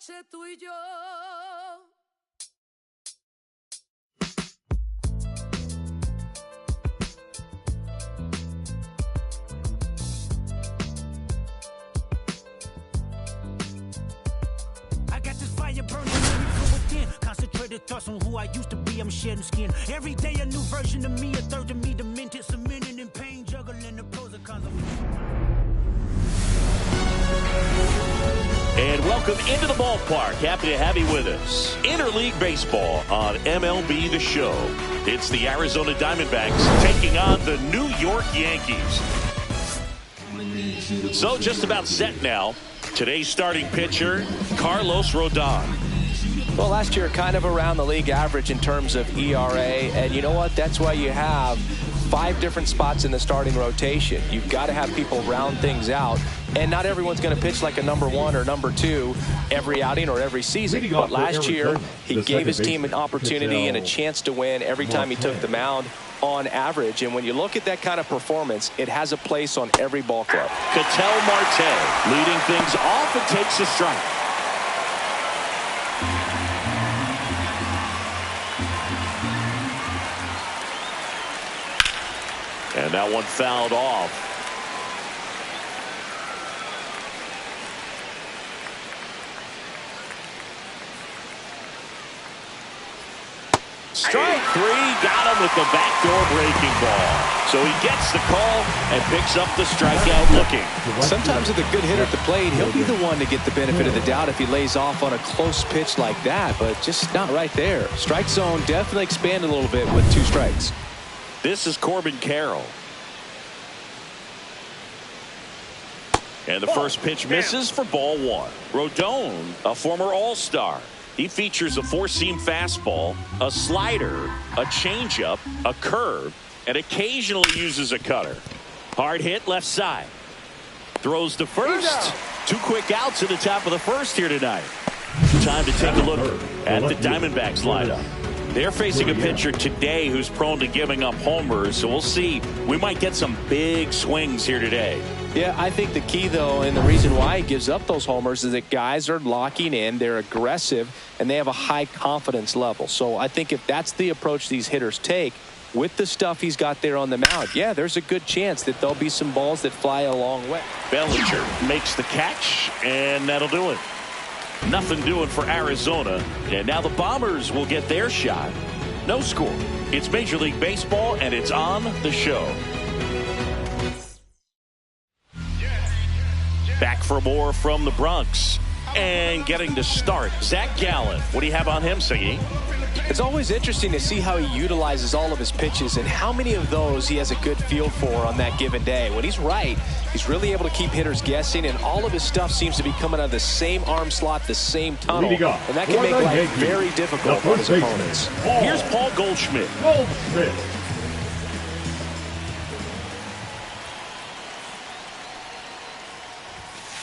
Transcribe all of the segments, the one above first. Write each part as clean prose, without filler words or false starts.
noche tú y yo. I got this fire burning from within. Concentrated thoughts on who I used to be. I'm shedding skin. Every day a new version of me. A third of me demented, cemented in pain, juggling the pros and cons of me. And welcome into the ballpark. Happy to have you with us. Interleague Baseball on MLB The Show. It's the Arizona Diamondbacks taking on the New York Yankees. So just about set now. Today's starting pitcher, Carlos Rodon. Well, last year kind of around the league average in terms of ERA. And you know what? That's why you have 5 different spots in the starting rotation. You've got to have people round things out. And not everyone's going to pitch like a number 1 or number 2 every outing or every season. But last year, he gave his team an opportunity and a chance to win every time he took the mound on average. And when you look at that kind of performance, it has a place on every ball club. Ketel Marte leading things off and takes a strike. And that one fouled off. Strike 3, got him with the backdoor breaking ball. So he gets the call and picks up the strikeout looking. Sometimes with a good hitter at the plate, he'll be the one to get the benefit of the doubt if he lays off on a close pitch like that, but just not right there. Strike zone definitely expanded a little bit with 2 strikes. This is Corbin Carroll. And the first pitch misses for ball 1. Rodon, a former All-Star. He features a 4-seam fastball, a slider, a changeup, a curve, and occasionally uses a cutter. Hard hit left side. Throws to first. 2 quick outs at the top of the first here tonight. Time to take a look at the Diamondbacks lineup. They're facing a pitcher today who's prone to giving up homers, so we'll see. We might get some big swings here today. Yeah, I think the key, though, and the reason why he gives up those homers is that guys are locking in, they're aggressive, and they have a high confidence level. So I think if that's the approach these hitters take, with the stuff he's got there on the mound, yeah, there's a good chance that there'll be some balls that fly a long way. Bellinger makes the catch, and that'll do it. Nothing doing for Arizona, and now the Bombers will get their shot. No score. It's Major League Baseball, and it's on the show. Back for more from the Bronx, and getting to start, Zach Gallen. What do you have on him, Siggy? It's always interesting to see how he utilizes all of his pitches and how many of those he has a good feel for on that given day. When he's right, he's really able to keep hitters guessing, and all of his stuff seems to be coming out of the same arm slot, the same tunnel, and that can make life very difficult for his opponents. Here's Paul Goldschmidt.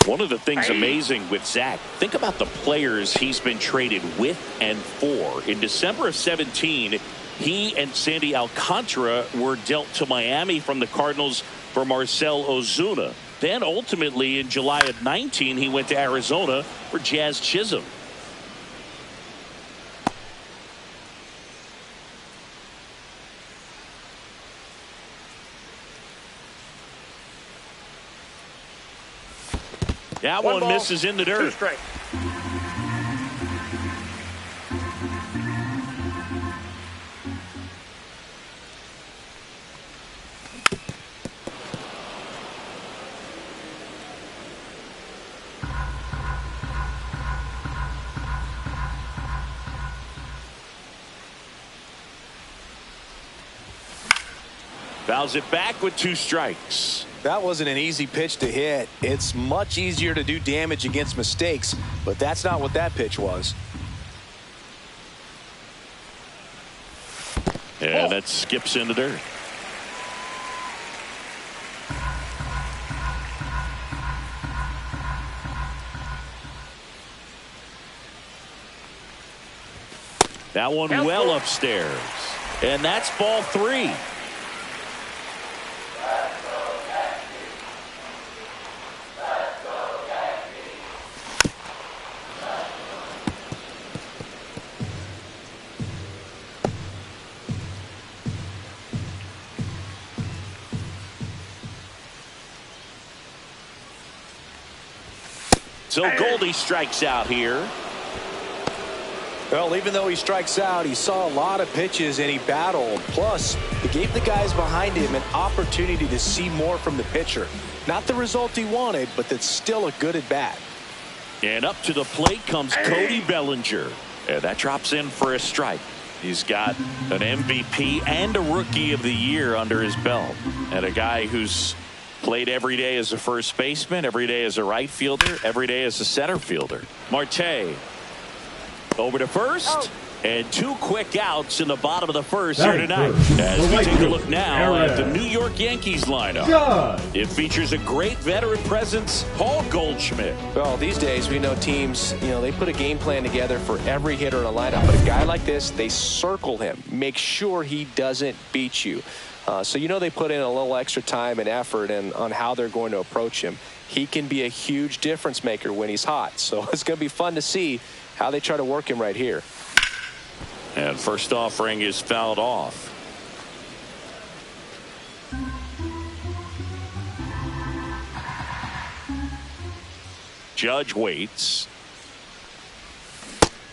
One of the things amazing with Zach, think about the players he's been traded with and for. In December of 17, he and Sandy Alcantara were dealt to Miami from the Cardinals for Marcell Ozuna. Then ultimately in July of 19, he went to Arizona for Jazz Chisholm. That one misses in the dirt. 2 strikes. Fouls it back with 2 strikes. That wasn't an easy pitch to hit. It's much easier to do damage against mistakes, but that's not what that pitch was. And that skips in the dirt. That one well upstairs. And that's ball 3. So Goldie strikes out here. Well, even though he strikes out, he saw a lot of pitches and he battled. Plus, it gave the guys behind him an opportunity to see more from the pitcher. Not the result he wanted, but that's still a good at bat. And up to the plate comes Cody Bellinger. And that drops in for a strike. He's got an MVP and a Rookie of the Year under his belt. And a guy who's played every day as a first baseman, every day as a right fielder, every day as a center fielder. Marte over to first. And 2 quick outs in the bottom of the first here tonight. As we take a look now at the New York Yankees lineup. It features a great veteran presence, Paul Goldschmidt. Well, these days we know teams, they put a game plan together for every hitter in a lineup. But a guy like this, they circle him, make sure he doesn't beat you. So they put in a little extra time and effort on how they're going to approach him. He can be a huge difference maker when he's hot. So it's going to be fun to see how they try to work him right here. And first offering is fouled off. Judge waits.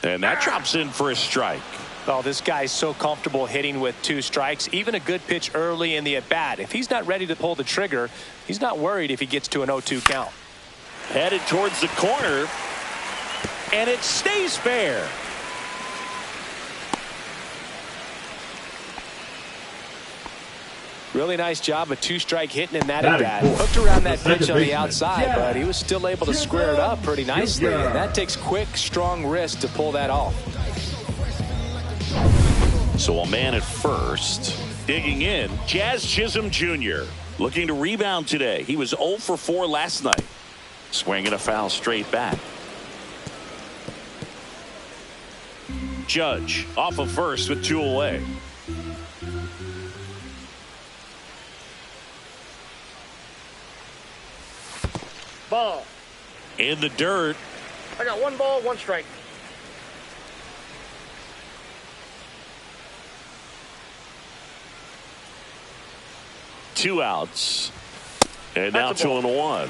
And that drops in for a strike. Oh, this guy's so comfortable hitting with 2 strikes. Even a good pitch early in the at-bat. If he's not ready to pull the trigger, he's not worried if he gets to an 0-2 count. Headed towards the corner. And it stays fair. Really nice job of 2-strike hitting in that at-bat. Hooked around that pitch on the outside, but he was still able to square it up pretty nicely. And that takes quick, strong wrist to pull that off. So a man at first. Digging in, Jazz Chisholm Jr. looking to rebound today. He was 0 for 4 last night. Swinging a foul straight back. Judge off of first with 2 away. Ball. In the dirt. I got 1 ball, 1 strike. Two outs. And now 2-1.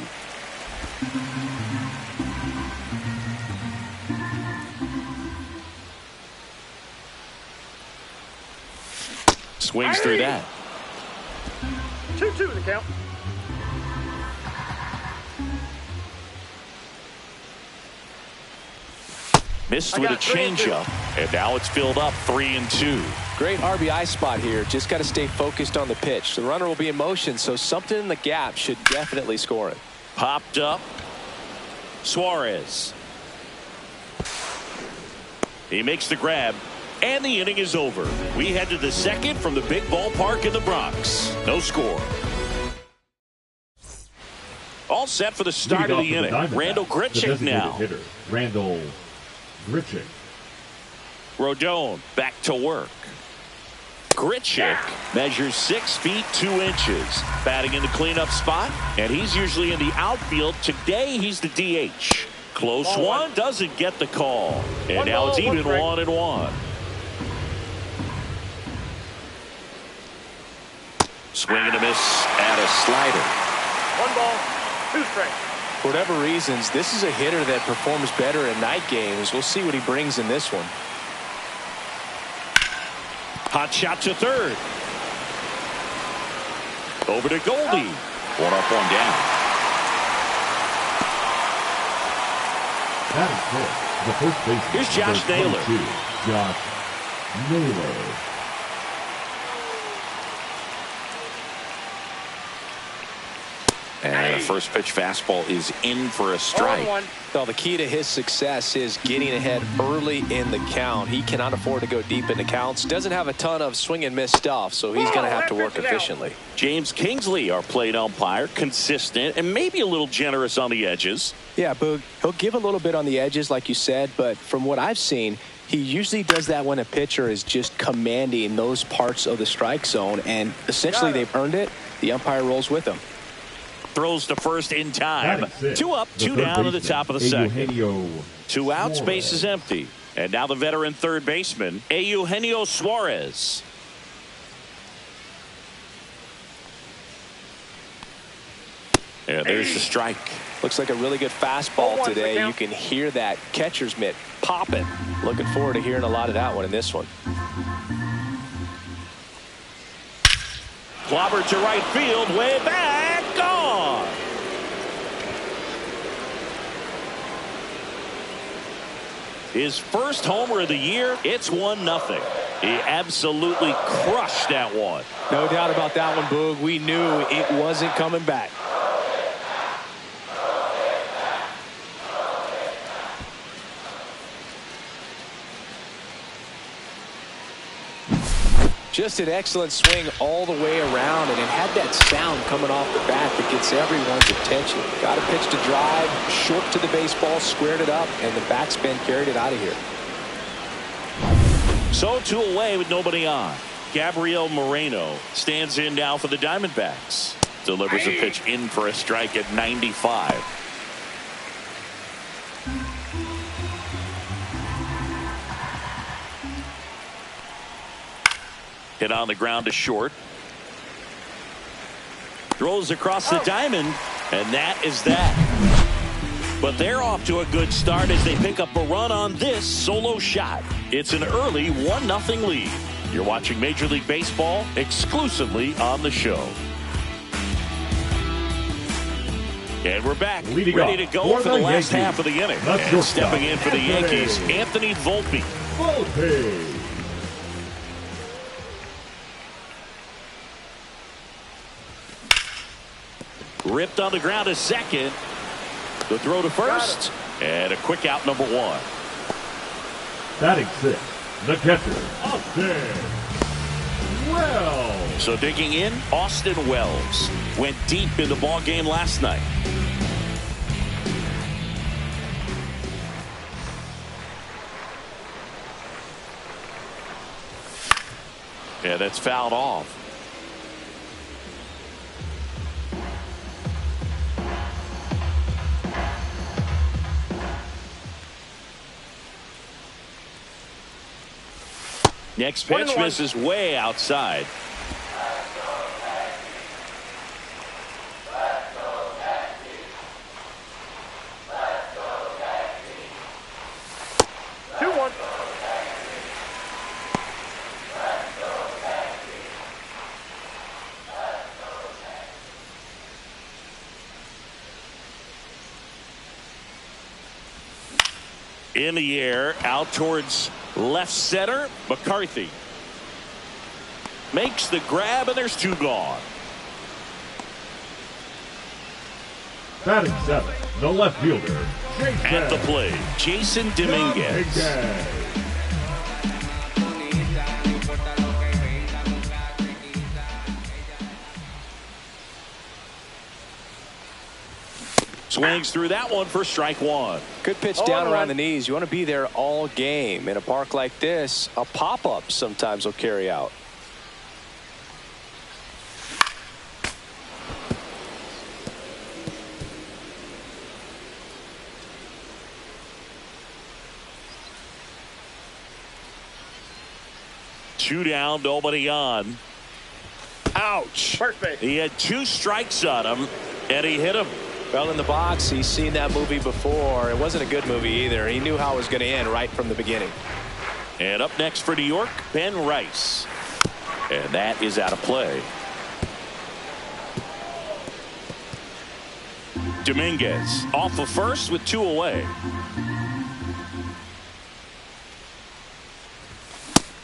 Swings through that. 2-2 the count. Missed with a changeup, and now it's filled up 3-2. Great RBI spot here. Just got to stay focused on the pitch. The runner will be in motion, so something in the gap should definitely score it. Popped up. Suarez. He makes the grab, and the inning is over. We head to the second from the big ballpark in the Bronx. No score. All set for the start of the inning. Randall Grichuk now. Hitter, Randall Grichuk. Rodon back to work. Grichuk measures 6 feet 2 inches. Batting in the cleanup spot, and he's usually in the outfield. Today he's the DH. Close one, doesn't get the call. And now it's even 1-1. Swing and a miss at a slider. 1 ball, 2 strikes. For whatever reasons, this is a hitter that performs better in night games. We'll see what he brings in this one. Hot shot to third. Over to Goldie. 1 up, 1 down. That is good. The first baseman. Here's Josh Naylor. Josh Naylor. And a first pitch fastball is in for a strike. Well, the key to his success is getting ahead early in the count. He cannot afford to go deep into counts. Doesn't have a ton of swing and miss stuff, so he's going to have to work efficiently. James Kingsley, our plate umpire, consistent and maybe a little generous on the edges. Yeah, Boog, he'll give a little bit on the edges, like you said, but from what I've seen, he usually does that when a pitcher is just commanding those parts of the strike zone, and essentially they've earned it. The umpire rolls with them. Throws to first in time. 2 up, 2 down to the top of the second. 2 out, space is empty. And now the veteran third baseman, Eugenio Suarez. And there's the strike. Looks like a really good fastball today. You can hear that catcher's mitt popping. Looking forward to hearing a lot of that one in this one. Clobbered to right field, way back, gone. His first homer of the year. It's 1-0. He absolutely crushed that one. No doubt about that one, Boog. We knew it wasn't coming back. Just an excellent swing all the way around, and it had that sound coming off the bat that gets everyone's attention. Got a pitch to drive, short to the baseball, squared it up, and the backspin carried it out of here. So 2 away with nobody on. Gabriel Moreno stands in now for the Diamondbacks. Delivers a pitch in for a strike at 95. Hit on the ground to short. Throws across the diamond, and that is that. But they're off to a good start as they pick up a run on this solo shot. It's an early 1-0 lead. You're watching Major League Baseball exclusively on the show. And we're back, ready to go for the last half of the inning. And stepping in for the Yankees, Anthony Volpe. Ripped on the ground to second. The throw to first. And a quick out, number 1. Batting 6, the catcher, Austin Wells. So digging in, Austin Wells went deep in the ball game last night. Yeah, that's fouled off. Next pitch misses way outside. In the air, out towards left center. McCarthy makes the grab, and there's 2 gone. Batting 7, the left fielder, At the plate, Jason Dominguez. Swings through that one for strike 1. Good pitch down around the knees. You want to be there all game. In a park like this, a pop-up sometimes will carry out. Two down, nobody on. Ouch. Perfect. He had 2 strikes on him, and he hit him. Well, in the box, he's seen that movie before. It wasn't a good movie either. He knew how it was going to end right from the beginning. And up next for New York, Ben Rice. And that is out of play. Dominguez off of first with 2 away.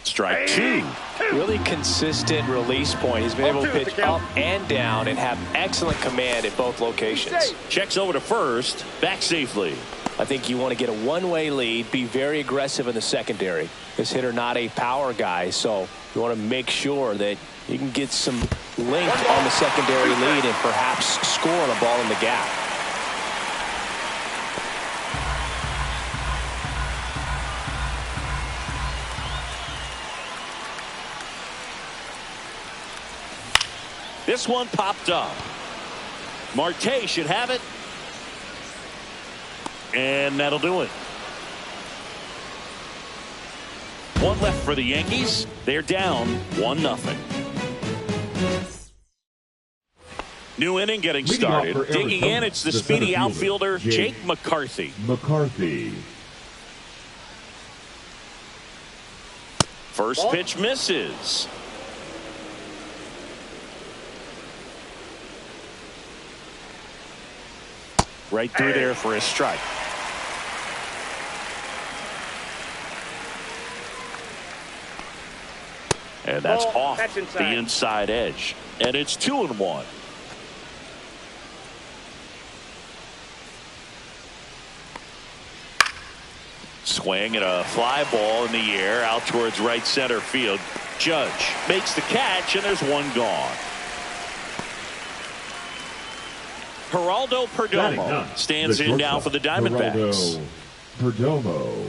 Strike 2. Really consistent release point. He's been able to pitch up and down and have excellent command at both locations. Checks over to first, back safely. I think you want to get a one-way lead, be very aggressive in the secondary. This hitter not a power guy, so you want to make sure that you can get some length on the secondary lead and perhaps score on a ball in the gap. This one popped up. Marte should have it. And that'll do it. 1 left for the Yankees. They're down 1-0. New inning getting Leading off started. for Digging Arizona, in, it's the the speedy center outfielder, fielder, Jake McCarthy. First pitch misses. Right through there for a strike. And that's off the inside edge. And it's 2-1. Swing and a fly ball in the air out towards right center field. Judge makes the catch, and there's one gone. Geraldo Perdomo stands in now for the Diamondbacks. Perdomo.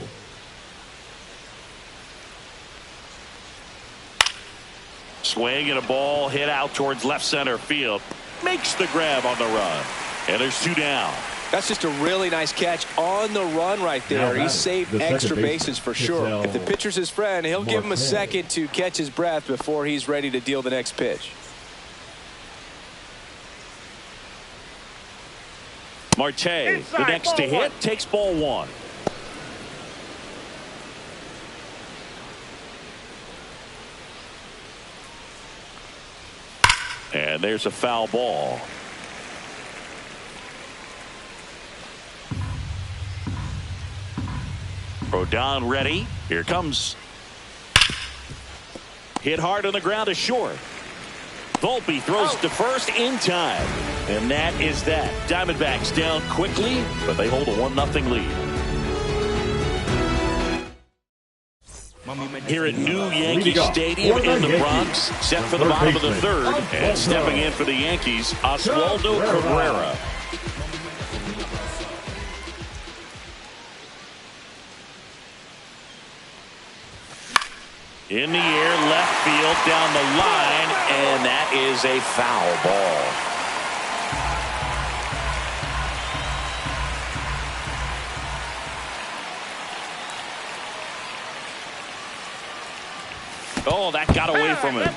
Swing and a ball hit out towards left center field. Makes the grab on the run. And there's 2 down. That's just a really nice catch on the run right there. He saved extra bases for sure. If the pitcher's his friend, he'll give him a second to catch his breath before he's ready to deal the next pitch. Marte, the next to hit, takes ball 1. And there's a foul ball. Rodon ready. Here comes. Hit hard on the ground to short. Volpe throws to first in time. And that is that. Diamondbacks down quickly, but they hold a 1-0 lead. Here at New Yankee Stadium in the Bronx, set for the bottom of the 3rd, and stepping in for the Yankees, Oswaldo Cabrera. In the air, left field, down the line, and that is a foul ball. Oh, that got away from him.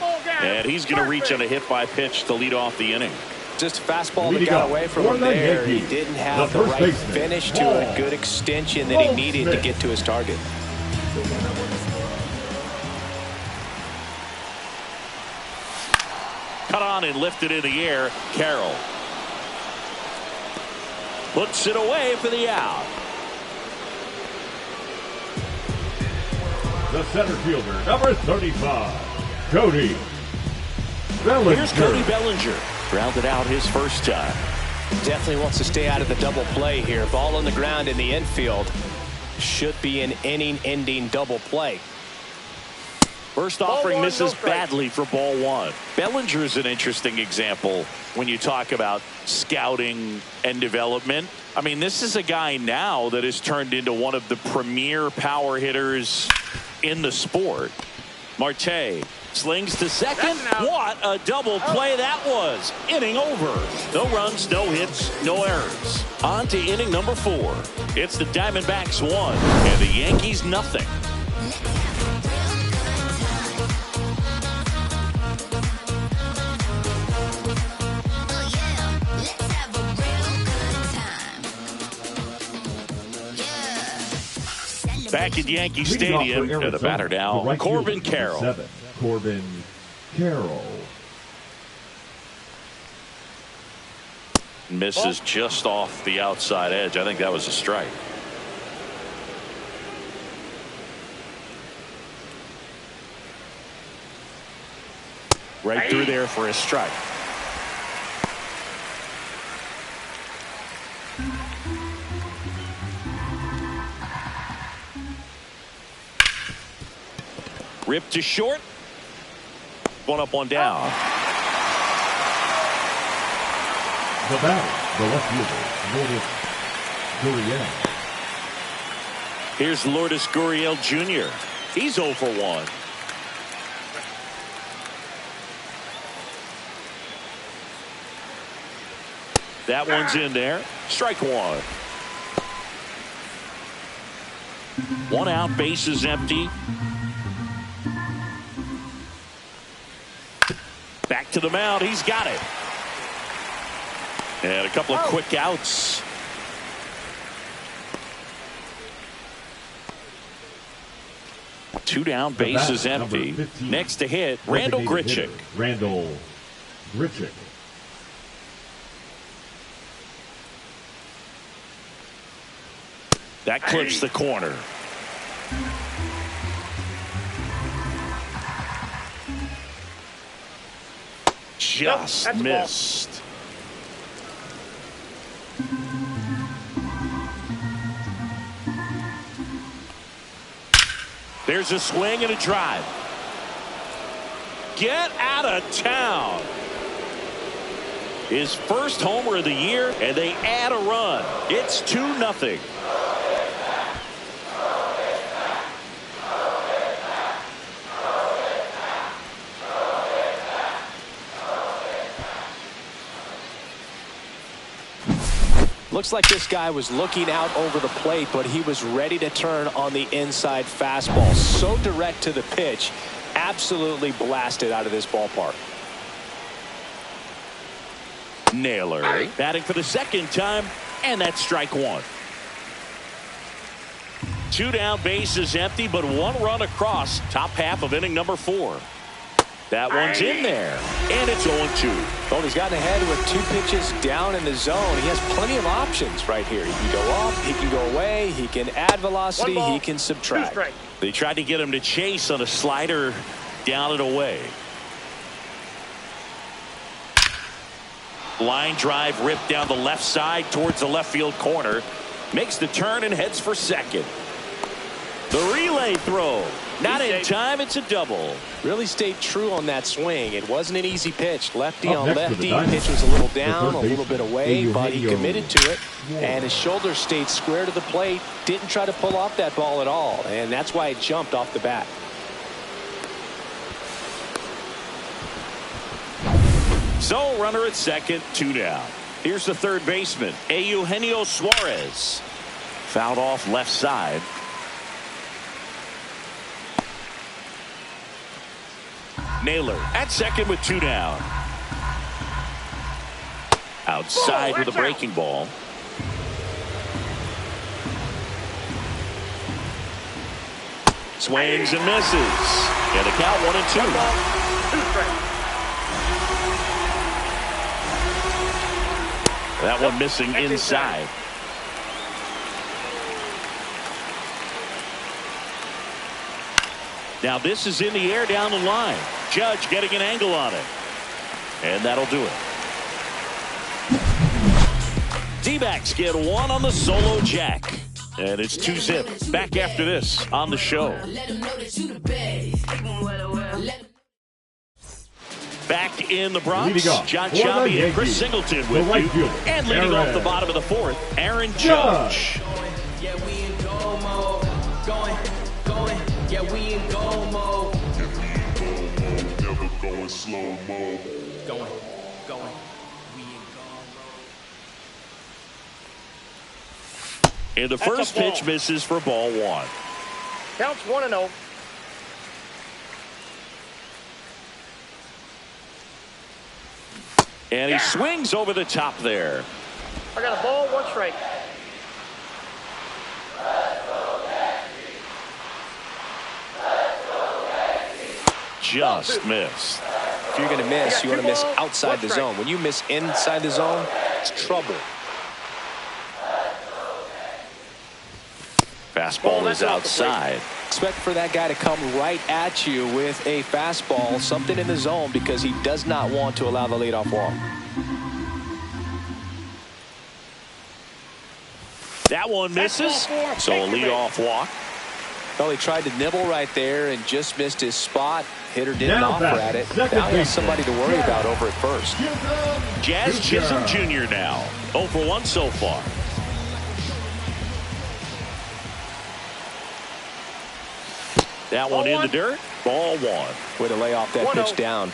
And he's going to reach on a hit by pitch to lead off the inning. Just a fastball that got away from him there. He didn't have the right finish to it. Good extension that he needed to get to his target. Cut on and lifted in the air. Carroll puts it away for the out. The center fielder, number 35, Cody Bellinger. Here's Cody Bellinger. Grounded out his first time. Definitely wants to stay out of the double play here. Ball on the ground in the infield. Should be an inning-ending double play. First offering misses badly for ball 1. Bellinger is an interesting example when you talk about scouting and development. I mean, this is a guy now that has turned into one of the premier power hitters in the sport. Marte slings to second. What a double play that was. Inning over. No runs, no hits, no errors. On to inning number 4. It's the Diamondbacks 1 and the Yankees nothing. Back at Yankee Stadium, and the batter now, Corbin Carroll. 7, Corbin Carroll. Misses just off the outside edge. I think that was a strike. Right through there for a strike. Ripped to short. One up, one down. The batter, the left fielder, Lourdes Gurriel. Here's Lourdes Gurriel Jr. He's 0 for 1. That one's in there. Strike 1. 1 out, bases empty. Back to the mound. He's got it. And a couple of quick outs. Two down, bases empty. 15, next to hit, Randall Grichuk. Randall Grichuk. That clips the corner. Just missed. There's a swing and a drive. Get out of town. His first homer of the year, and they add a run. It's 2-0. Looks like this guy was looking out over the plate, but he was ready to turn on the inside fastball. So direct to the pitch, absolutely blasted out of this ballpark. Naylor batting for the second time, and that's strike one. Two down, bases empty, but one run across. Top half of inning number 4. That one's in there, and it's 0-2. Well, he's gotten ahead with 2 pitches down in the zone. He has plenty of options right here. He can go up, he can go away, he can add velocity, he can subtract. They tried to get him to chase on a slider down and away. Line drive ripped down the left side towards the left field corner. Makes the turn and heads for second. The relay throw. Not in time. It's a double. Really stayed true on that swing. It wasn't an easy pitch. Lefty on lefty. Pitch was a little down, a little bit away, but he committed to it. And his shoulder stayed square to the plate. Didn't try to pull off that ball at all. And that's why it jumped off the bat. So runner at second, 2 down. Here's the third baseman, Eugenio Suarez. Fouled off left side. Naylor at second with 2 down. Outside with a breaking ball. Swings and misses. And a count 1-2. That one missing inside. Now this is in the air down the line. Judge getting an angle on it. And that'll do it. D-backs get one on the solo jack. And it's 2-zip. Back after this on the show. Back in the Bronx, John Shelby and Chris Singleton with you. And leading off the bottom of the 4th, Aaron Judge. Yeah, we in go mode. Going. Yeah, we in go mode. Never going slow mo. Going. We in go mode. And the first pitch misses for ball 1. Counts 1-0. And he swings over the top there. I got a ball, 1 strike. Just missed. If you're going to miss, you want to miss outside the zone. When you miss inside the zone, it's trouble. Fastball is outside. Expect for that guy to come right at you with a fastball, something in the zone, because he does not want to allow the leadoff walk. That one misses, so a leadoff walk. Well, he tried to nibble right there and just missed his spot. Hitter didn't offer at it. Now he has somebody to worry about over at first. Jazz Chisholm Jr. now. 0 for 1 so far. That one in the dirt. Ball 1. Way to lay off that pitch down.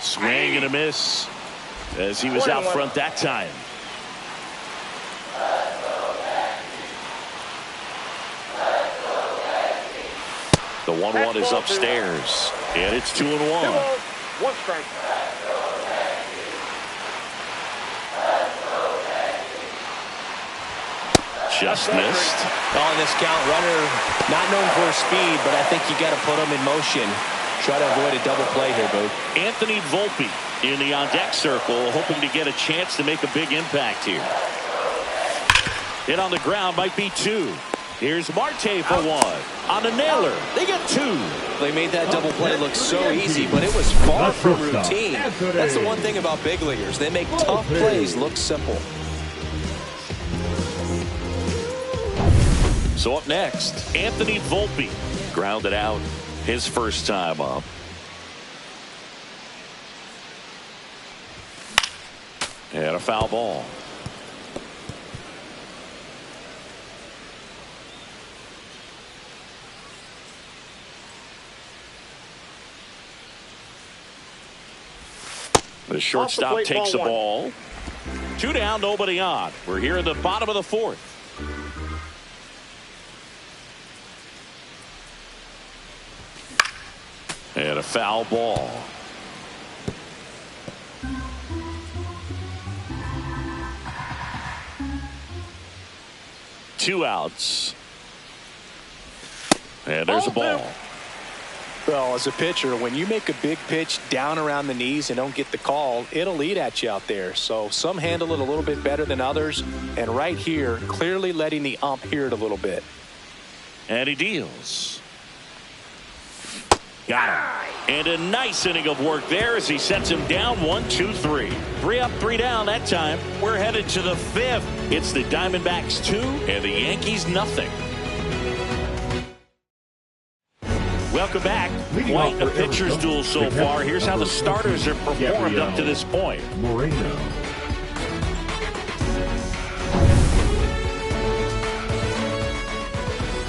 Swing and a miss as he was out front that time. The 1-1 is upstairs. And it's 2-1. 2-0, 1 strike. Just missed. On this count, runner not known for speed, but I think you got to put him in motion. Try to avoid a double play here, Boo. Anthony Volpe in the on-deck circle, hoping to get a chance to make a big impact here. Hit on the ground, might be 2. Here's Marte for 1. On the nailer, they get 2. They made that double play look so easy, but it was far from routine. That's the one thing about big leaguers. They make tough plays look simple. So up next, Anthony Volpe grounded out his first time up. And a foul ball. The shortstop takes the ball. 2 down, nobody on. We're here in the bottom of the 4th. And a foul ball. Two outs. And there's a ball. Well, as a pitcher, when you make a big pitch down around the knees and don't get the call, it'll eat at you out there. So some handle it a little bit better than others. And right here, clearly letting the ump hear it a little bit. And he deals. Got him. And a nice inning of work there as he sets him down 1, 2, 3. 3 up, 3 down that time. We're headed to the 5th. It's the Diamondbacks 2 and the Yankees nothing. Welcome back. Quite a pitcher's duel so far. Here's how the starters have performed up to this point. Moreno.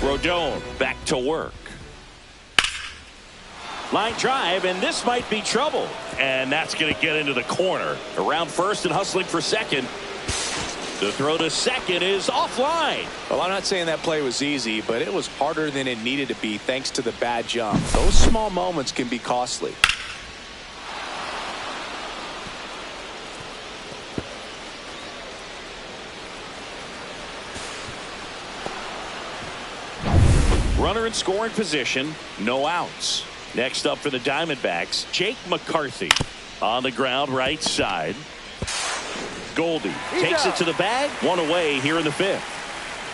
Rodon back to work. Line drive, and this might be trouble. And that's going to get into the corner. Around first and hustling for second. The throw to second is offline. Well, I'm not saying that play was easy, but it was harder than it needed to be thanks to the bad jump. Those small moments can be costly. Runner in scoring position, no outs. Next up for the Diamondbacks, Jake McCarthy on the ground right side. Goldie takes it to the bag. 1 away here in the 5th.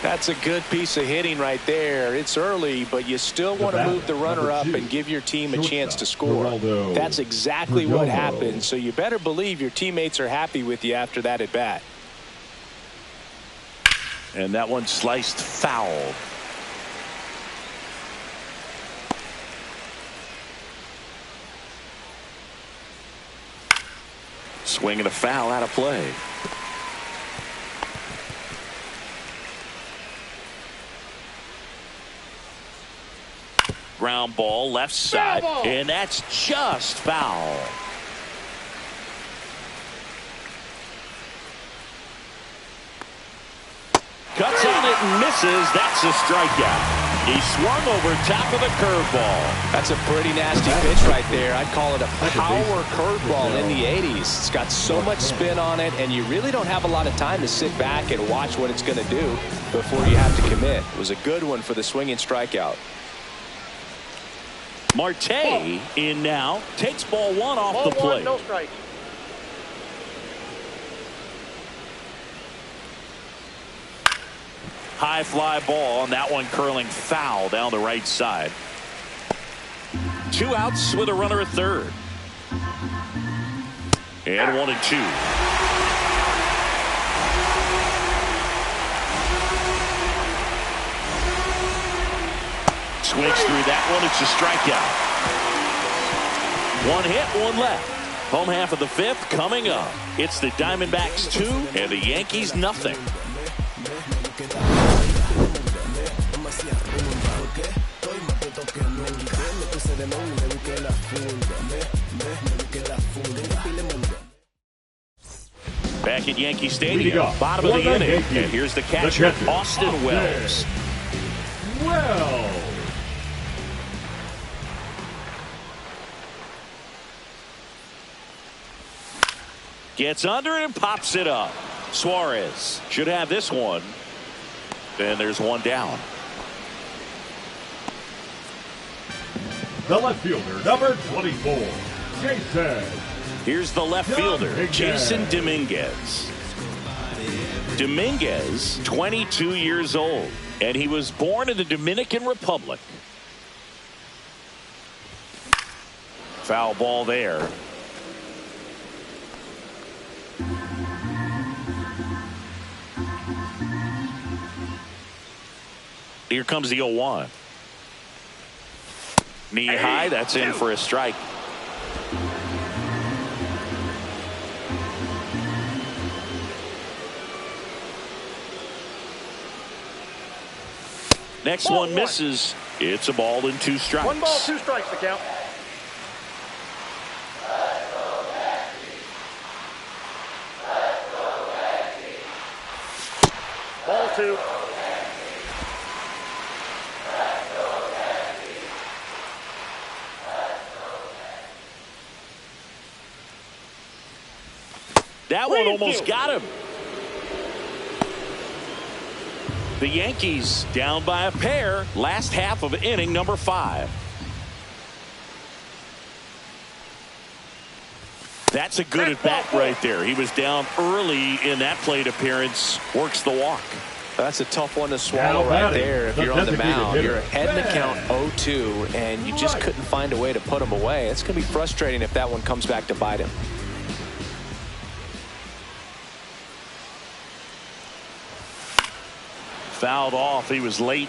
That's a good piece of hitting right there. It's early, but you still want to move the runner up and give your team a chance to score. That's exactly what happened, so you better believe your teammates are happy with you after that at bat. And that one sliced foul. Swing and a foul out of play. Ground ball left side, and that's just foul. Cuts on it and misses. That's a strikeout. He swung over top of the curveball. That's a pretty nasty pitch right there. I'd call it a power curveball in the 80s. It's got so much spin on it, and you really don't have a lot of time to sit back and watch what it's going to do before you have to commit. It was a good one for the swinging strikeout. Marte in now, takes ball 1 off the plate. No strike. High fly ball, and that one curling foul down the right side. 2 outs with a runner at third. And 1 and 2. Swings through that one. It's a strikeout. 1 hit, 1 left. Home half of the 5th coming up. It's the Diamondbacks 2 and the Yankees nothing. Back at Yankee Stadium, bottom of the inning, and here's the catcher, Austin Wells. Gets under it and pops it up. Suarez should have this one. And there's one down. The left fielder, number 24, Jason. Here's the left fielder, Dominguez. Jason Dominguez. Dominguez, 22 years old, and he was born in the Dominican Republic. Foul ball there. Here comes the 0-1. Knee high, that's in for a strike. Next one misses. It's a ball and 2 strikes. 1 ball, 2 strikes to count. Ball 2. That one almost got him. The Yankees down by a pair. Last half of inning number 5. That's a good at bat right there. He was down early in that plate appearance. Works the walk. That's a tough one to swallow right there. If you're on the mound, you're ahead in the count 0-2, and you just couldn't find a way to put him away. It's going to be frustrating if that one comes back to bite him. Fouled off. He was late.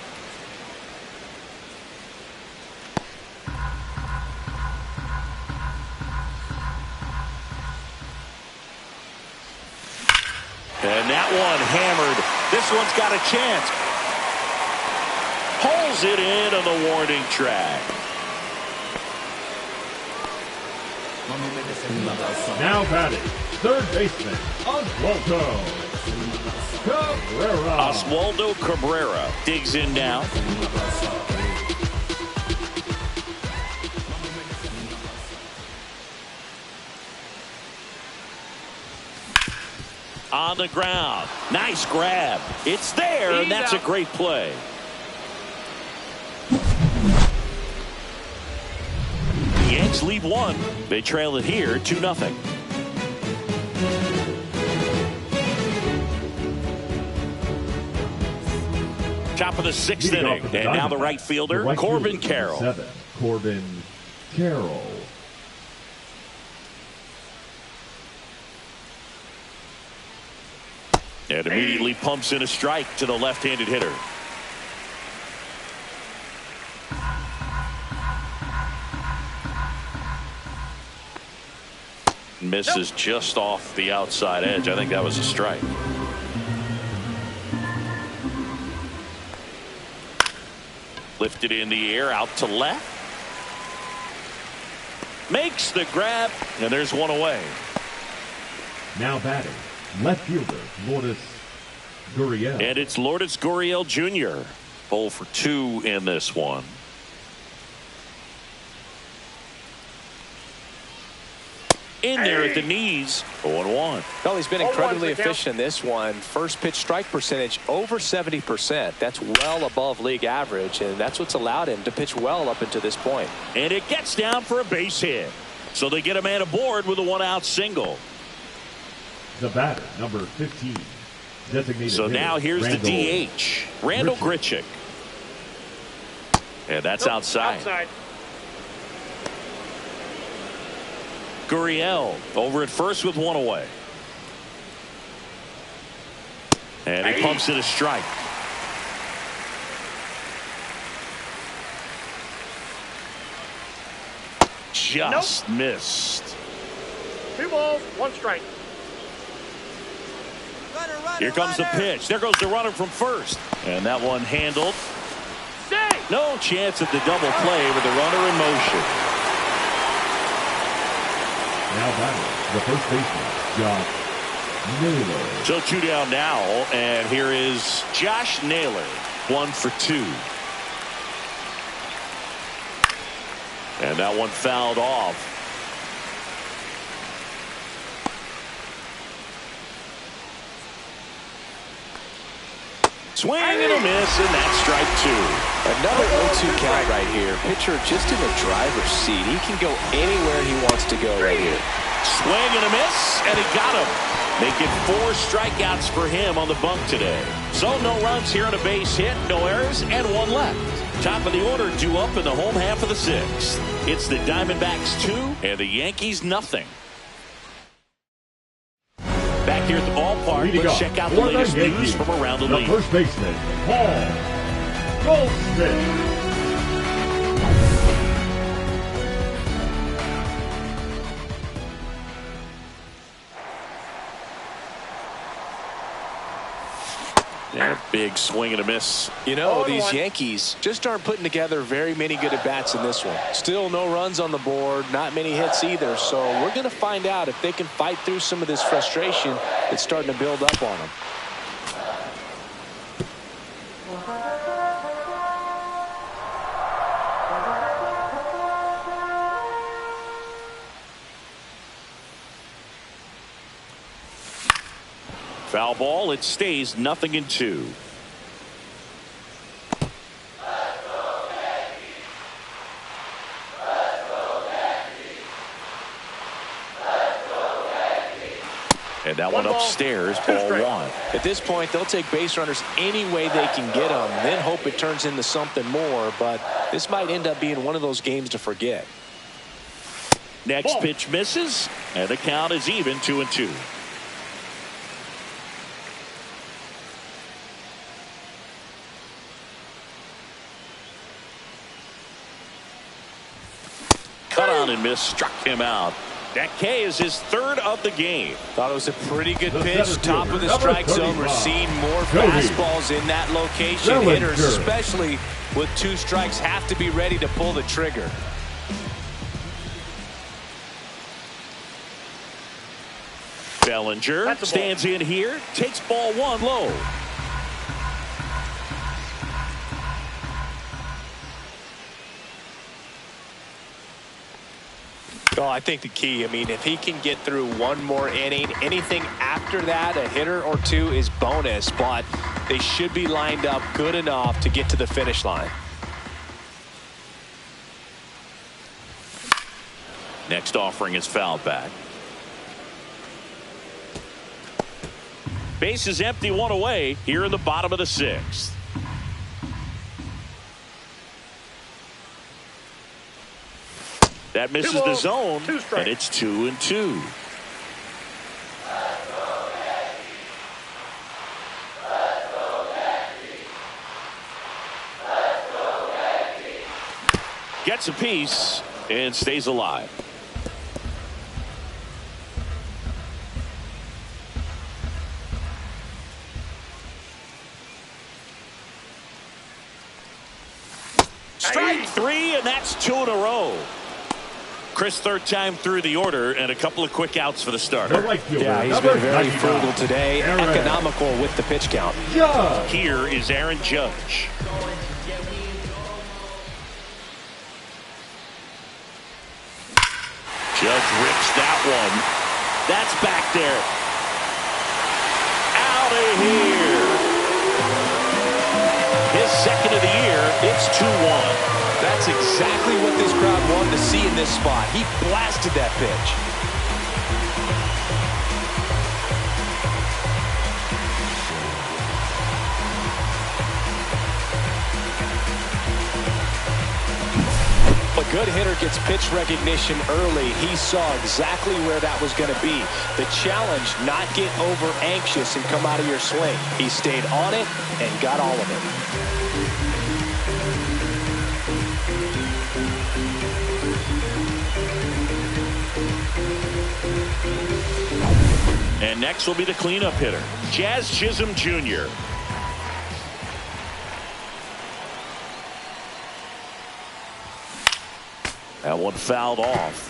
And that one hammered. This one's got a chance. Pulls it in on the warning track. Now batting, third baseman, Oswaldo Cabrera. Oswaldo Cabrera digs in now. On the ground. Nice grab. It's there, and that's a great play. The Yanks lead 1. They trail it here 2-0. Top of the 6th inning, and now the right fielder, Corbin Carroll. 7, Corbin Carroll. And immediately pumps in a strike to the left-handed hitter. Misses just off the outside edge. I think that was a strike. Lifted in the air, out to left. Makes the grab, and there's one away. Now batting, left fielder, Lourdes Gurriel. And it's Lourdes Gurriel Jr. 0 for 2 in this one. In there at the knees, 0-1. Well, he's been incredibly efficient in this one. First pitch strike percentage over 70%. That's well above league average, and that's what's allowed him to pitch well up until this point. And it gets down for a base hit. So they get a man aboard with a 1-out single. The batter, number 15, designated. So now here's the DH, Randall Grichuk. And that's outside. Gurriel over at first with 1 away. And he pumps it a strike. Just missed. 2 balls, 1 strike. Here comes the pitch. There goes the runner from first. And that one handled. No chance at the double play with the runner in motion. Now batting, the first baseman, Josh Naylor. So 2 down now, and here is Josh Naylor, 1 for 2. And that one fouled off. Swing and a miss, and that's strike two. Another 0-2 count right here. Pitcher just in the driver's seat. He can go anywhere he wants to go right here. Swing and a miss, and he got him. Making 4 strikeouts for him on the bump today. So no runs here on a base hit, no errors, and 1 left. Top of the order due up in the home half of the 6th. It's the Diamondbacks 2 and the Yankees nothing. Back here at the ballpark, let's check out the latest news from around the league. First baseman, Paul Goldschmidt. And a big swing and a miss. You know, these Yankees just aren't putting together very many good at-bats in this one. Still no runs on the board, not many hits either. So we're going to find out if they can fight through some of this frustration that's starting to build up on them. Foul ball. It stays 0-2. And that one upstairs, ball 1. At this point, they'll take base runners any way they can get them, then hope it turns into something more. But this might end up being one of those games to forget. Next pitch misses, and the count is even 2-2. Cut on and miss, struck him out. That K is his 3rd of the game. Thought it was a pretty good pitch. Top of the strike zone. We're seeing more fastballs in that location. Hitters, especially with 2 strikes, have to be ready to pull the trigger. Bellinger stands in here, takes ball 1 low. Oh, I think the key, if he can get through 1 more inning, anything after that, a hitter or 2 is bonus, but they should be lined up good enough to get to the finish line. Next offering is fouled back. Base is empty, 1 away here in the bottom of the 6th. That misses the zone, and it's 2-2. Gets a piece and stays alive. Strike 3, and that's 2 in a row. Chris, 3rd time through the order, and a couple of quick outs for the starter. Yeah, he's been very frugal today, economical with the pitch count. Here is Aaron Judge. Judge rips that one. That's back there. Out of here. His 2nd of the year. It's 2-1. That's exactly what this crowd wanted to see in this spot. He blasted that pitch. A good hitter gets pitch recognition early. He saw exactly where that was going to be. The challenge, not get over anxious and come out of your swing. He stayed on it and got all of it. And next will be the cleanup hitter, Jazz Chisholm Jr. That one fouled off.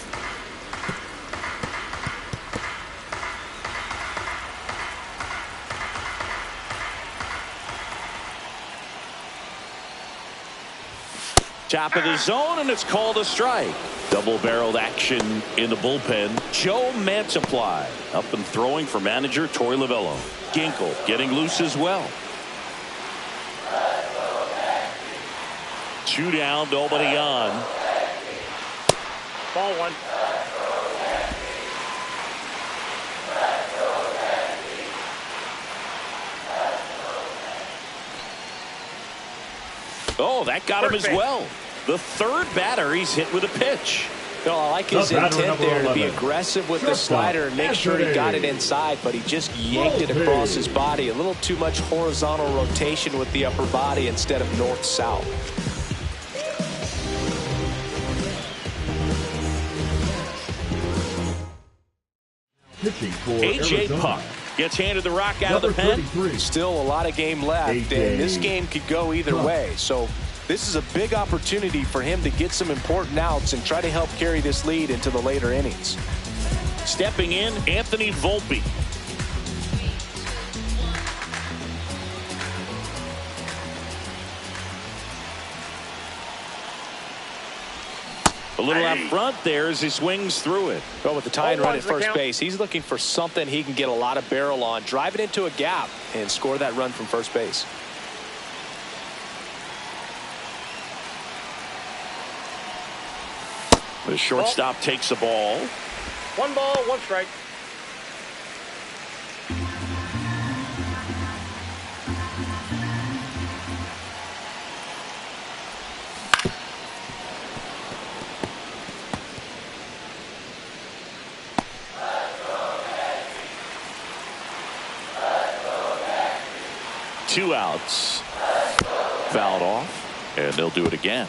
Top of the zone, and it's called a strike. Double-barreled action in the bullpen. Joe Mantiply up and throwing for manager Torey Lovullo. Ginkel getting loose as well. 2 down, nobody on. Ball 1. Oh, that got him First as base. well. The third batter he's hit with a pitch. No, I like his The batter, intent number there to be 11. aggressive with the Shortstop, slider and make sure he got it Anthony. inside, but he just yanked it across his body. A little too much horizontal rotation with the upper body instead of north-south. Pitching for A.J. Arizona. Puck gets handed the rock out of the Number pen. 33. Still a lot of game left, and A.J. this game could go either Puck. way. So this is a big opportunity for him to get some important outs and try to help carry this lead into the later innings. Stepping in, Anthony Volpe. A little out front there as he swings through it. Well, with the tying Oh, run at one's the first count. base, he's looking for something he can get a lot of barrel on. Drive it into a gap and score that run from first base. The shortstop takes the ball. 1 ball, 1 strike. Two outs. Fouled off, and they'll do it again.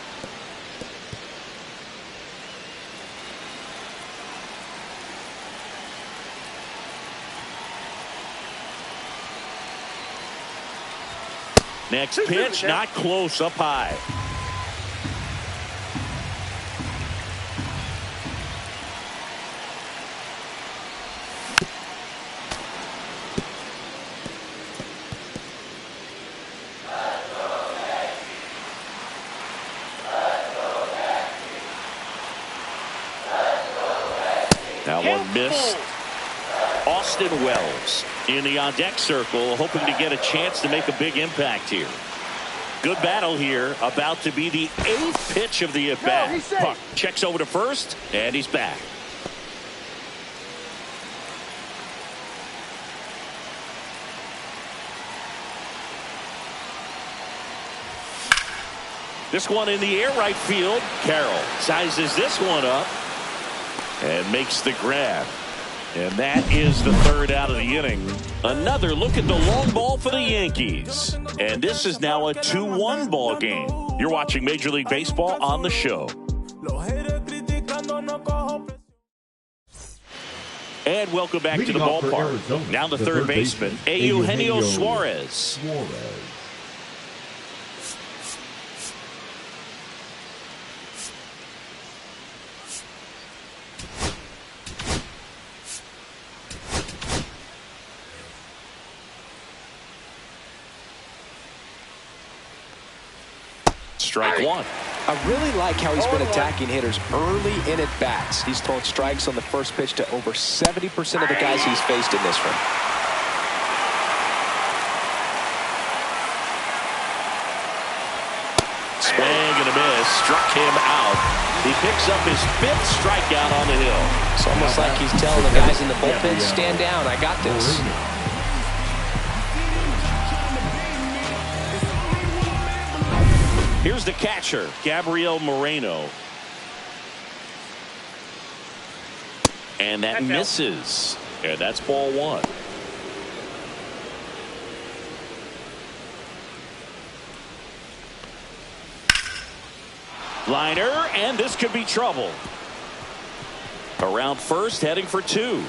Next pitch, not close, up high. That one missed. Austin Wells in the on-deck circle, hoping to get a chance to make a big impact here. Good battle here, about to be the 8th pitch of the at-bat. he's safe. Puck checks over to first, and he's back. This one in the air, right field. Carroll sizes this one up and makes the grab. And that is the 3rd out of the inning. Another look at the long ball for the Yankees. And this is now a 2-1 ball game. You're watching Major League Baseball on the show. And welcome back to the Leading off for ballpark. Arizona, Now the the third third baseman, baseman, Eugenio Eugenio Suarez. Suarez. Strike one. I really like how he's been attacking hitters early in at bats. He's thrown strikes on the first pitch to over 70% of the guys he's faced in this one. Swing and a miss. Struck him out. He picks up his 5th strikeout on the hill. It's almost like he's telling the guys in the bullpen, stand down, I got this. Here's the catcher, Gabriel Moreno. And that misses. And that's ball 1. Liner, and this could be trouble. Around first, heading for 2.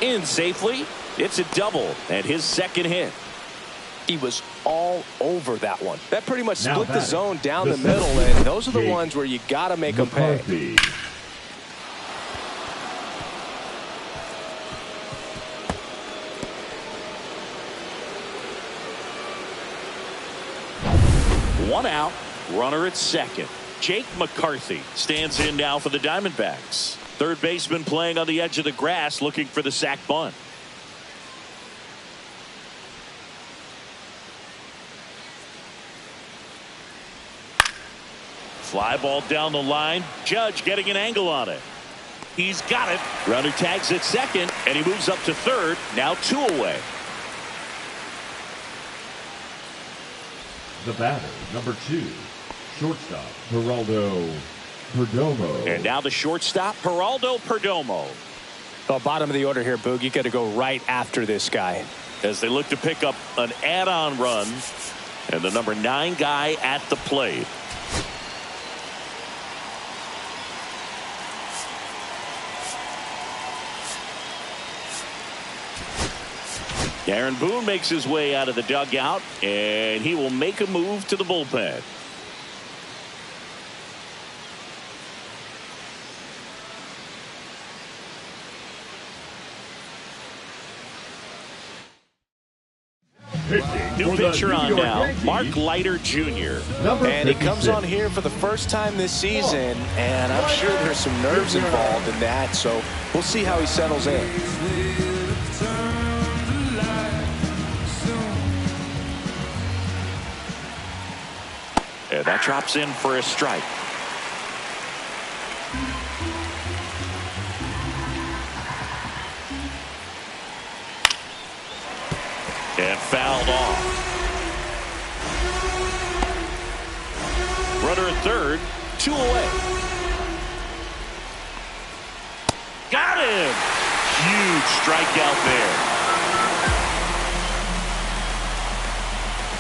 In safely. It's a double, and his 2nd hit. He was all over that one. That pretty much Now split the batting, zone down the the middle, second, and those are the Jake ones where you got to make them pay. McCarthy. One out, runner at second. Jake McCarthy stands in now for the Diamondbacks. Third baseman playing on the edge of the grass, looking for the sac bunt. Fly ball down the line. Judge getting an angle on it. He's got it. Runner tags at second, and he moves up to third. Now 2 away. The batter, number 2, shortstop, Geraldo Perdomo. And now the shortstop, Geraldo Perdomo. Well, bottom of the order here, Boog. You got to go right after this guy. As they look to pick up an add-on run, and the number 9 guy at the plate. Aaron Boone makes his way out of the dugout, and he will make a move to the bullpen. New pitcher on now, Yankees, Mark Leiter Jr. And he comes on here for the first time this season, and I'm sure there's some nerves involved in that, so we'll see how he settles in. And that drops in for a strike. And fouled off. Runner at third, 2 away. Got him! Huge strikeout there.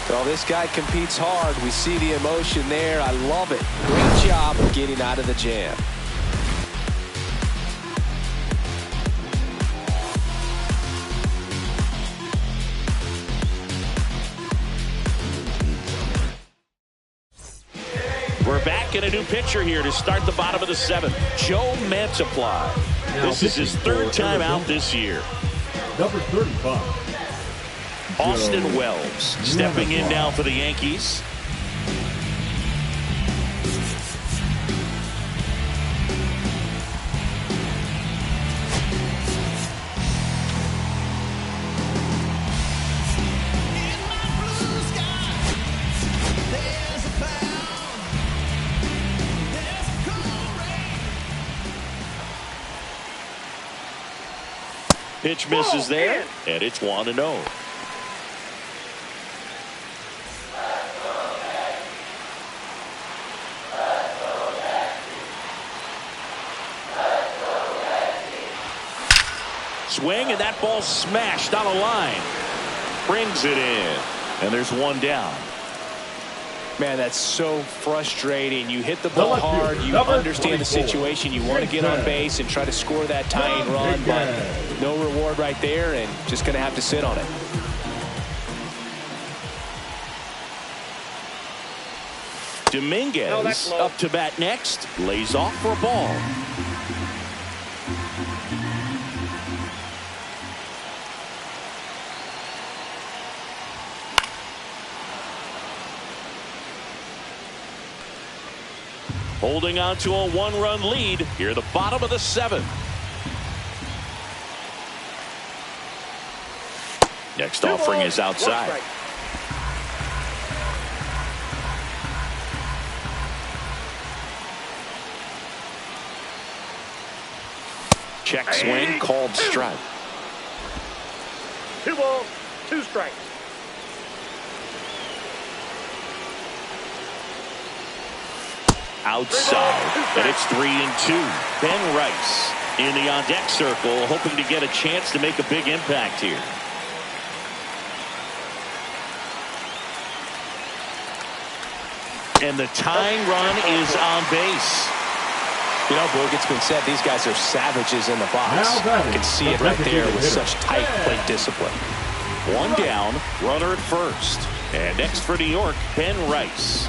Well, this guy competes hard. We see the emotion there. I love it. Great job of getting out of the jam. We're back in a new pitcher here to start the bottom of the 7th. Joe Mantiply. This is his 3rd time out this year. Number 35. Austin Wells stepping in now for the Yankees. Pitch misses there, and it's 1-0. Swing, and that ball smashed on a line. Brings it in, and there's 1 down. Man, that's so frustrating. You hit the ball hard. You understand the situation. You want to get on base and try to score that tying run, but no reward right there, and just going to have to sit on it. Dominguez up to bat next. Lays off for a ball. Holding on to a 1-run lead here at the bottom of the 7th. Next offering is outside. Check swing, called strike. 2 balls, 2 strikes. Outside, and it's 3-2. Ben Rice in the on-deck circle, hoping to get a chance to make a big impact here. And the tying run is on base. You know, Boog, it's been said these guys are savages in the box. You can see it right there with such tight plate discipline. 1 down, runner at first. And next for New York, Ben Rice.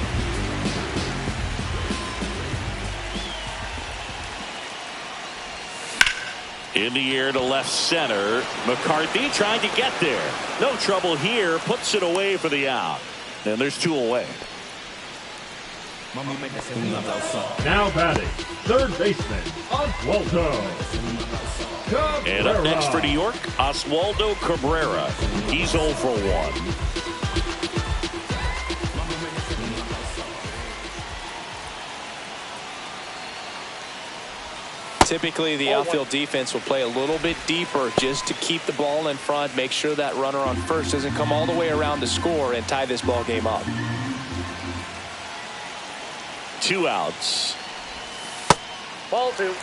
In the air to left center. McCarthy trying to get there. No trouble here. Puts it away for the out. And there's 2 away. Now batting, 3rd baseman, Oswaldo Cabrera. And up next for New York, Oswaldo Cabrera. He's 0 for 1. Typically, the outfield defense will play a little bit deeper just to keep the ball in front, make sure that runner on first doesn't come all the way around to score and tie this ball game up. 2 outs. Ball 2.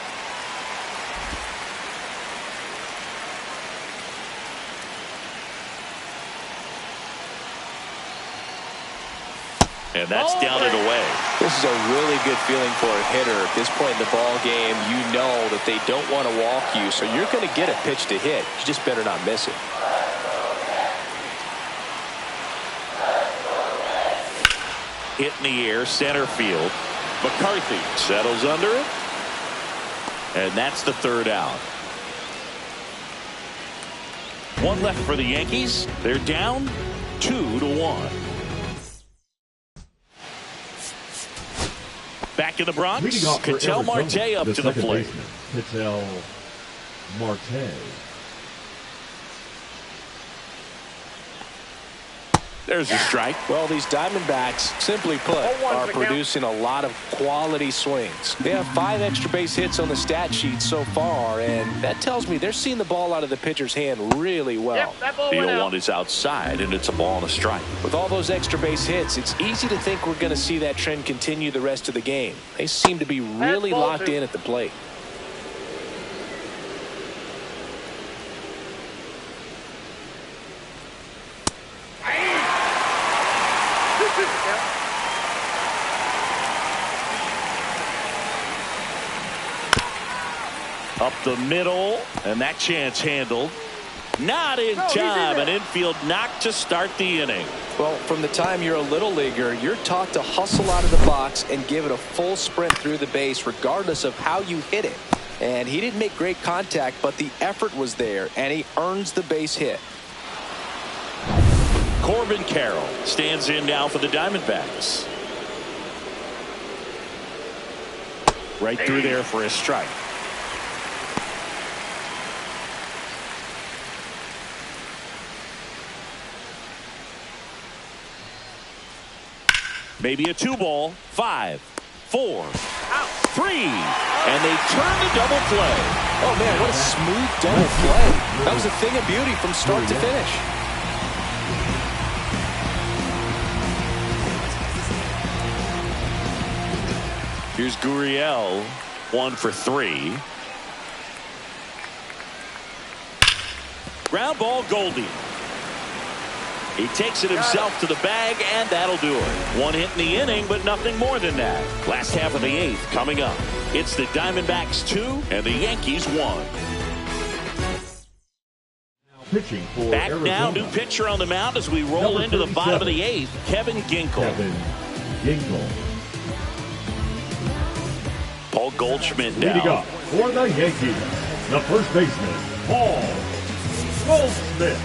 And that's down and away. This is a really good feeling for a hitter. At this point in the ball game, you know that they don't want to walk you, so you're going to get a pitch to hit. You just better not miss it. Hit in the air, center field. McCarthy settles under it. And that's the 3rd out. 1 left for the Yankees. They're down 2-1. Back in the Bronx, Ketel Marte up to the plate. Ketel Marte. There's a strike. Well, these Diamondbacks, simply put, are producing a lot of quality swings. They have 5 extra base hits on the stat sheet so far, and that tells me they're seeing the ball out of the pitcher's hand really well. Yep, The 0-1 is outside, and it's a ball and a strike. With all those extra base hits, it's easy to think we're going to see that trend continue the rest of the game. They seem to be really locked in at the plate. Up the middle, and that chance handled. Not in time. An infield knock to start the inning. Well, from the time you're a little leaguer, you're taught to hustle out of the box and give it a full sprint through the base regardless of how you hit it. And he didn't make great contact, but the effort was there, and he earns the base hit. Corbin Carroll stands in now for the Diamondbacks. Right through there for a strike. Maybe a 2-ball. 5, 4, 3, and they turn the double play. Oh man, what a smooth double play. That was a thing of beauty from start to finish. Here's Gurriel, 1 for 3. Ground ball, Goldie. He takes it himself to the bag, and that'll do it. 1 hit in the inning, but nothing more than that. Last half of the 8th coming up. It's the Diamondbacks 2 and the Yankees 1. Pitching for Back Arizona. now, new pitcher on the mound as we roll into the bottom of the 8th. Kevin Ginkel. Paul Goldschmidt now. Leading up for the Yankees, the first baseman, Paul Goldschmidt.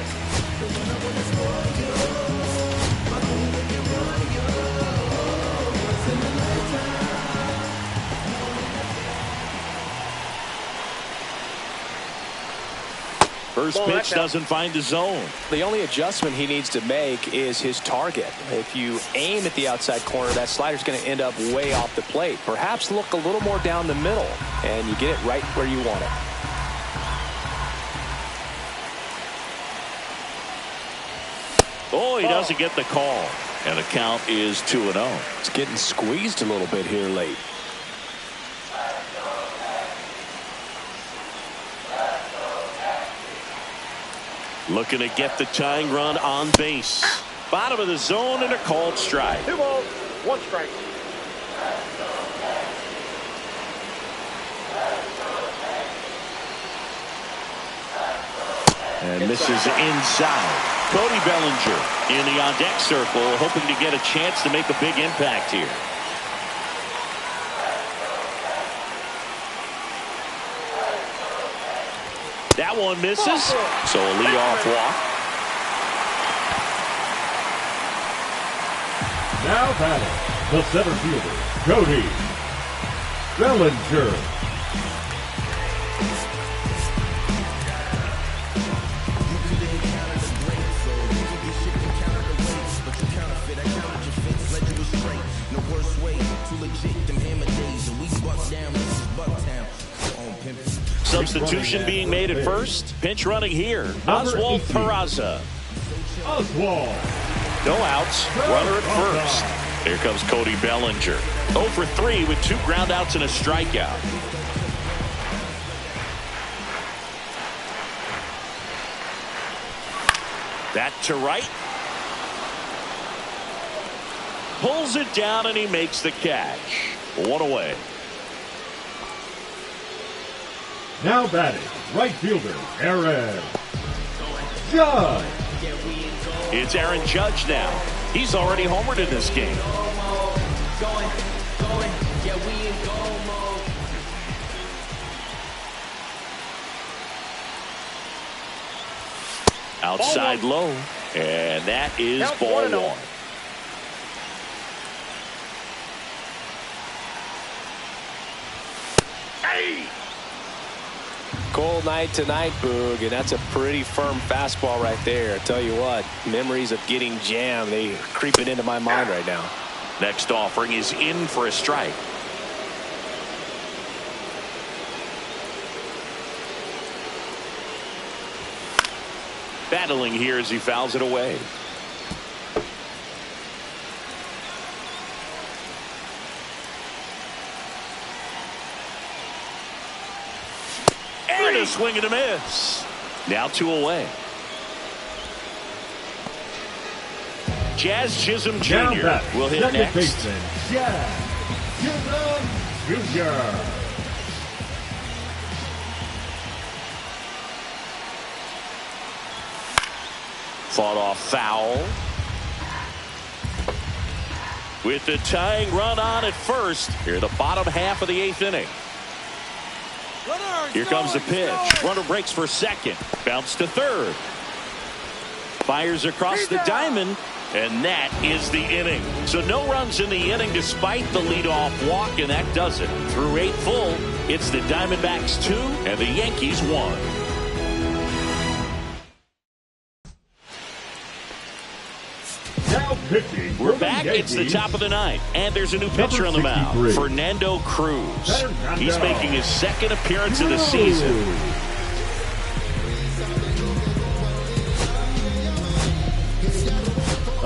First pitch doesn't find the zone. The only adjustment he needs to make is his target. If you aim at the outside corner, that slider's going to end up way off the plate. Perhaps look a little more down the middle, and you get it right where you want it. Oh, he doesn't get the call. And the count is 2-0. It's getting squeezed a little bit here late. Looking to get the tying run on base. Bottom of the zone and a called strike. 2 balls, 1 strike. And misses inside. Cody Bellinger in the on-deck circle, hoping to get a chance to make a big impact here. That one misses, so a leadoff walk. Now batting, the center fielder, Cody Bellinger. substitution being made at first. Pinch running here. Oswald Peraza. Oswald. No outs. Runner at first. Here comes Cody Bellinger. 0 for 3 with 2 ground outs and a strikeout. That to right. Pulls it down and he makes the catch. 1 away. Now batting, right fielder, Aaron Judge. It's Aaron Judge now. He's already homered in this game. Outside low. And that is ball 1. Cold night tonight, Boog, and that's a pretty firm fastball right there. I tell you what, memories of getting jammed, they are creeping into my mind right now. Next offering is in for a strike. Battling here as he fouls it away. And a swing and a miss. Now 2 away. Jazz Chisholm Jr. will hit next. Baseman, Jazz Chisholm Jr. Fought off foul. With the tying run on at first. Here the bottom half of the 8th inning. Here comes the pitch. Runner breaks for second. Bounce to third. Fires across the diamond. And that is the inning. So no runs in the inning despite the leadoff walk. And that does it. Through 8 full, it's the Diamondbacks 2 and the Yankees 1. We're back. It's the top of the 9th, and there's a new pitcher on the mound, Fernando Cruz. He's making his 2nd appearance of the season.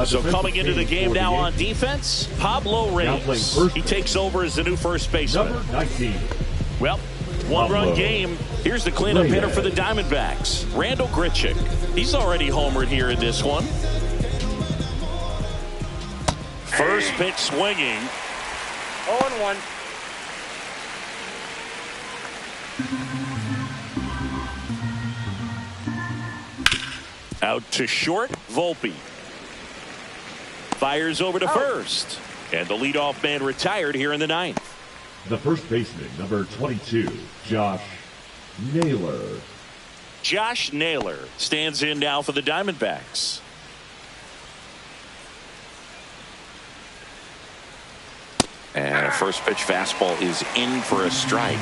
So coming into the game now on defense, Pablo Reyes. He takes over as the new first baseman. Well, 1-run game. Here's the cleanup hitter for the Diamondbacks, Randall Grichuk. He's already homered here in this one. First pitch swinging. 0-1. Out to short, Volpe. Fires over to first. And the leadoff man retired here in the 9th. The first baseman, number 22, Josh Naylor. Josh Naylor stands in now for the Diamondbacks. And a first pitch fastball is in for a strike.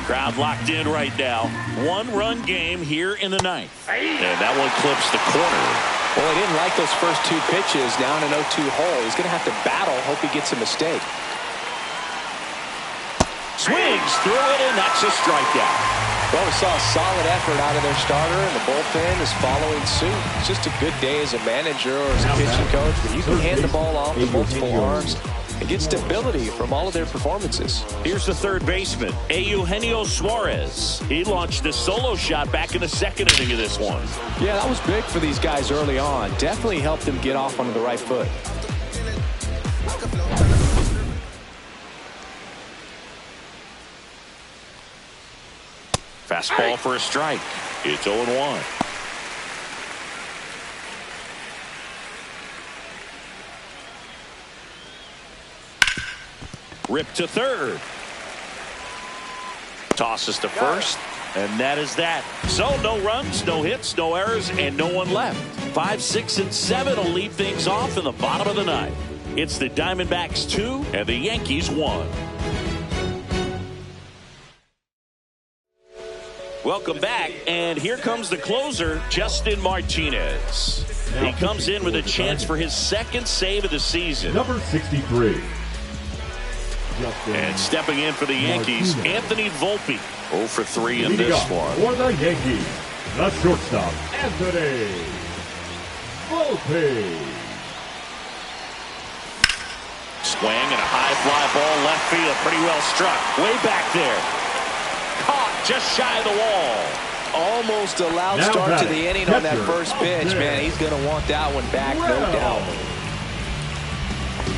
Crowd locked in right now. 1-run game here in the 9th. And that one clips the corner. Well, he didn't like those first 2 pitches. Now in an 0-2 hole. He's going to have to battle. Hope he gets a mistake. Swings through it, and that's a strikeout. Well, we saw a solid effort out of their starter, and the bullpen is following suit. It's just a good day as a manager or as a pitching coach when you can hand the ball off to multiple arms and get stability from all of their performances. Here's the third baseman, Eugenio Suarez. He launched a solo shot back in the 2nd inning of this one. Yeah, that was big for these guys early on. Definitely helped them get off onto the right foot. Fastball for a strike. It's 0-1. Rip to third. Tosses to first. And that is that. So no runs, no hits, no errors, and no one left. 5, 6, and 7 will lead things off in the bottom of the 9th. It's the Diamondbacks 2 and the Yankees 1. Welcome back, and here comes the closer, Justin Martinez. He comes in with a chance for his 2nd save of the season. Number 63. And stepping in for the Yankees, Anthony Volpe. 0 for 3 in Leading this up one. for the Yankees, the shortstop, Anthony Volpe. Swing and a high fly ball left field. Pretty well struck. Way back there. Caught just shy of the wall. Almost a loud Now start to batting, the inning on that catcher, first pitch. Austin. Man, he's going to want that one back, no doubt.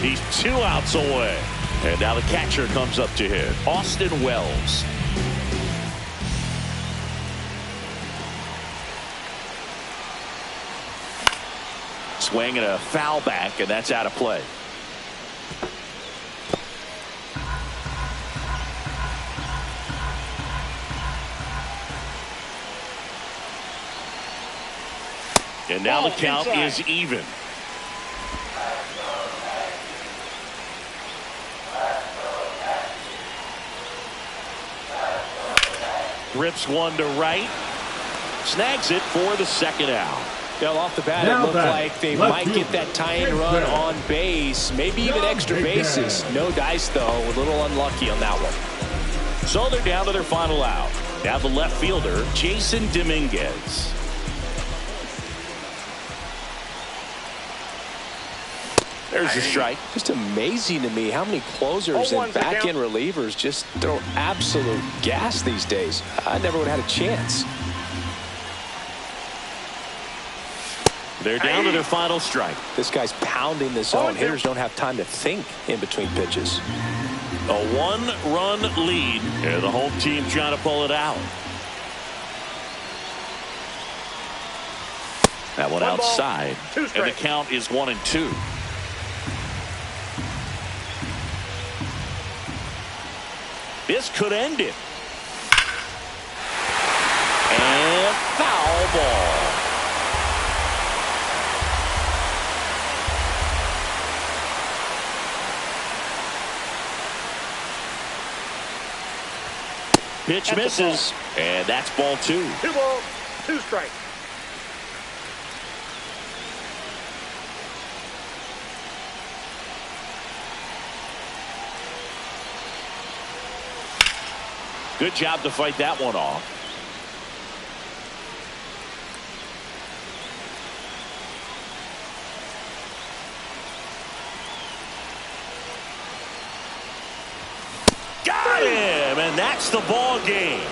He's 2 outs away. And now the catcher comes up to hit. Austin Wells. Swing and a foul back, and that's out of play. And now the count is even. Rips one to right. Snags it for the second out. Well, off the bat, Now it looked batting, like they left might get fielder, that tying Big run Ben. on base. Maybe even Yeah, extra Big bases. Ben. No dice, though. A little unlucky on that one. So they're down to their final out. Now the left fielder, Jason Dominguez. There's the strike. Just amazing to me how many closers and 0-1's the count. back-end relievers just throw absolute gas these days. I never would have had a chance. They're down to their final strike. This guy's pounding the zone. Hitters don't have time to think in between pitches. A 1-run lead. And the home team trying to pull it out. That one One ball, outside. 2 And the strikes. count is 1-2. This could end it. And foul ball. Pitch That's a misses. And that's ball 2. 2 balls, 2 strikes. Good job to fight that one off. Got him, and that's the ball game.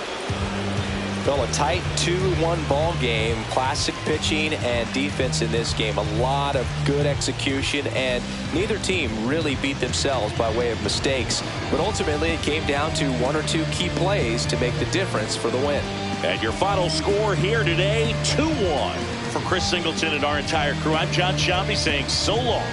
Well, a tight 2-1 ball game. Classic pitching and defense in this game. A lot of good execution, and neither team really beat themselves by way of mistakes. But ultimately, it came down to 1 or 2 key plays to make the difference for the win. And your final score here today, 2-1. For Chris Singleton and our entire crew, I'm John Shambi saying so long.